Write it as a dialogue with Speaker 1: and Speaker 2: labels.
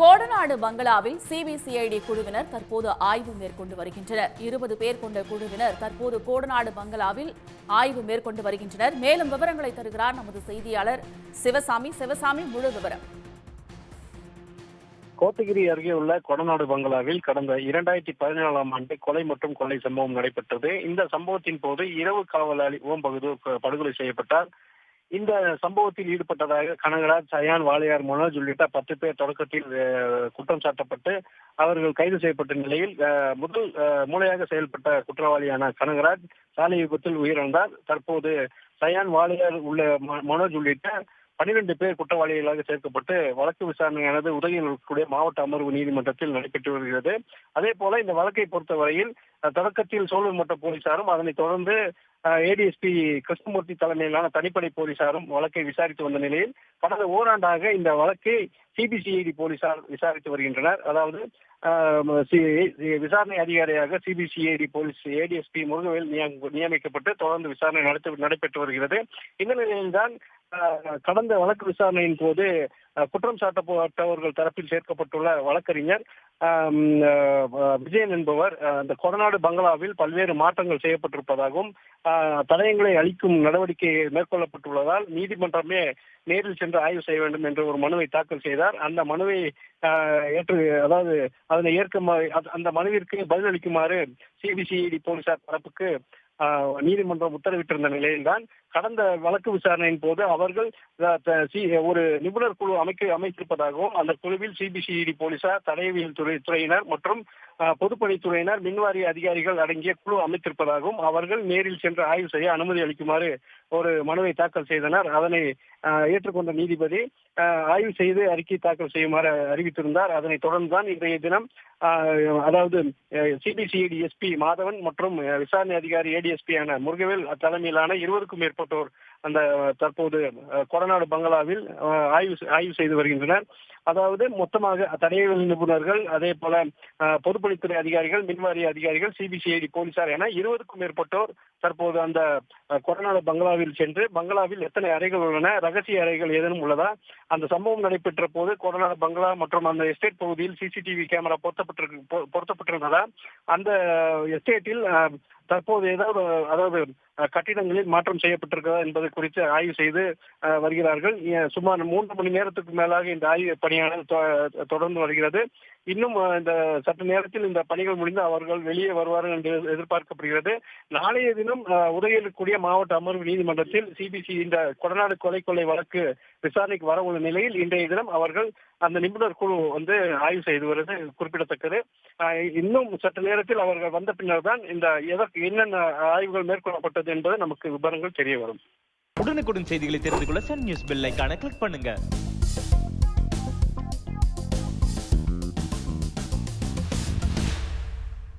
Speaker 1: கோடநாடு பங்களாவில் சிபிசிஐடி குழுவினர் தற்போது ஆய்வு மேற்கொண்டு வருகின்றனர். 20 பேர் கொண்ட குழுவினர் தற்போது கோடநாடு பங்களாவில் ஆய்வு மேற்கொண்டு வருகின்றனர். மேலும் விவரங்களை தருகிறார் நமது செய்தியாளர் சிவசாமி. சிவசாமி, முழு விவரம்.
Speaker 2: கோத்தகிரி அருகே உள்ள கொடநாடு பங்களாவில் கடந்த 2017ஆம் ஆண்டு கொலை மற்றும் கொள்ளை சம்பவம் நடைபெற்றது. இந்த சம்பவத்தின் போது இரவு காவலாளி ஓம் படுகொலை செய்யப்பட்டார். இந்த சம்பவத்தில் ஈடுபட்டதாக கனகராஜ், சயான், வாளையார், மனோஜ் உள்ளிட்ட 10 பேர் தொடக்கத்தில் குற்றம் சாட்டப்பட்டு அவர்கள் கைது செய்யப்பட்ட நிலையில் முதல் மூளையாக செயல்பட்ட குற்றவாளியான கனகராஜ் சாலை விபத்தில் உயிரிழந்தார். தற்போது சயான், வாளையார் உள்ள மனோஜ் உள்ளிட்ட 12 பேர் குற்றவாளிகளாக சேர்க்கப்பட்டு வழக்கு விசாரணையானது உதகையில் இருக்கக்கூடிய மாவட்ட அமர்வு நீதிமன்றத்தில் நடைபெற்று வருகிறது. அதே போல இந்த வழக்கை பொறுத்தவரையில் தொடக்கத்தில் சோழர் மட்ட போலீசாரும் அதனைத் தொடர்ந்து ஏடிஎஸ்பி கிருஷ்ணமூர்த்தி தலைமையிலான தனிப்படை போலீசாரும் வழக்கை விசாரித்து வந்த நிலையில் கடந்த ஓராண்டாக இந்த வழக்கை சிபிசிஐடி போலீசார் விசாரித்து வருகின்றனர். அதாவது விசாரணை அதிகாரியாக சிபிசிஐடி போலீஸ் ஏடிஎஸ்பி முருகவேல் நியமிக்கப்பட்டு தொடர்ந்து விசாரணை நடைபெற்று வருகிறது. இந்த நிலையில்தான் கடந்த வழக்கு விசாரணையின் போது குற்றம் சாட்டப்பட்டவர்கள் தரப்பில் சேர்க்கப்பட்டுள்ள வழக்கறிஞர் விஜயன் என்பவர் அந்த கொடநாடு பங்களாவில் பல்வேறு மாற்றங்கள் செய்யப்பட்டிருப்பதாகவும் தடயங்களை அளிக்கும் நடவடிக்கை மேற்கொள்ளப்பட்டுள்ளதால் நீதிமன்றமே நேரில் சென்று ஆய்வு செய்ய வேண்டும் என்ற ஒரு மனுவை தாக்கல் செய்தார். அந்த மனுவை அதாவது அதனை அந்த மனுவிற்கு பதிலளிக்குமாறு சிபிசிஐடி போலீசார் தரப்புக்கு நீதிமன்றம் உத்தரவிட்டிருந்த நிலையில்தான் கடந்த வழக்கு விசாரணையின் போது அவர்கள் ஒரு நிபுணர் குழு அமைத்திருப்பதாகவும் அந்த குழுவில் சிபிசிஐடி போலீசார், தடயவியல் துறையினர் மற்றும் பொதுப்பணித்துறையினர், மின்வாரிய அதிகாரிகள் அடங்கிய குழு அமைத்திருப்பதாகவும் அவர்கள் நேரில் சென்று ஆய்வு செய்ய அனுமதி அளிக்குமாறு ஒரு மனுவை தாக்கல் செய்தனர். அதனை ஏற்றுக்கொண்ட நீதிபதி ஆய்வு செய்து அறிக்கை தாக்கல் செய்யுமாறு அறிவித்திருந்தார். அதனைத் தொடர்ந்துதான் இன்றைய தினம் அதாவது சிபிசிஐடி எஸ்பி மாதவன் மற்றும் விசாரணை அதிகாரி ஏடிஎஸ்பியான முருகவேல் தலைமையிலான 20க்கும் மேற்பட்டோர் அந்த தற்போது கொடநாடு பங்களாவில் ஆய்வு செய்து வருகின்றனர். அதாவது மொத்தமாக தடயவியல் நிபுணர்கள், அதே போல பொதுப்பணித்துறை அதிகாரிகள், மின்வாரிய அதிகாரிகள், சிபிசிஐடி போலீசார் என 20க்கும் மேற்பட்டோர் தற்போது அந்த கொடநாடு பங்களாவில் சென்று பங்களாவில் எத்தனை அறைகள் உள்ளன, ரகசிய அறைகள் ஏதேனும் உள்ளதா, அந்த சம்பவம் நடைபெற்ற போது கொடநாடு பங்களா மற்றும் அந்த எஸ்டேட் பகுதியில் சிசிடிவி கேமரா பொருத்தப்பட்டிருந்ததா, அந்த எஸ்டேட்டில் தற்போது அதாவது கட்டிடங்களில் மாற்றம் செய்யப்பட்டிருக்கிறதா என்பது குறித்து ஆய்வு செய்து வருகிறார்கள். சுமார் 3 மணி நேரத்துக்கு மேலாக இந்த ஆய்வு பணியானது தொடர்ந்து வருகிறது. இன்னும் இந்த சற்று நேரத்தில் இந்த பணிகள் முடிந்து அவர்கள் வெளியே வருவார்கள் என்று எதிர்பார்க்கப்படுகிறது. நாளைய தினம் உதகையில் இருக்கக்கூடிய மாவட்ட அமர்வு நீதிமன்றத்தில் சிபிசி இந்த கொடநாடு கொலை வழக்கு விசாரணைக்கு வர உள்ள நிலையில் இன்றைய தினம் அவர்கள் அந்த நிபுணர் குழு ஆய்வு செய்து வருவது குறிப்பிடத்தக்கது. இன்னும் சற்று நேரத்தில் அவர்கள் வந்த பின்னர் தான் இந்த என்னென்ன ஆய்வுகள் மேற்கொள்ளப்பட்டது என்பது நமக்கு விவரங்கள் தெரிய வரும்.
Speaker 3: உடனுக்குடன் செய்திகளை தெரிந்து கொள்ள சன் நியூஸ் பெல் ஐகானை கிளிக் பண்ணுங்க.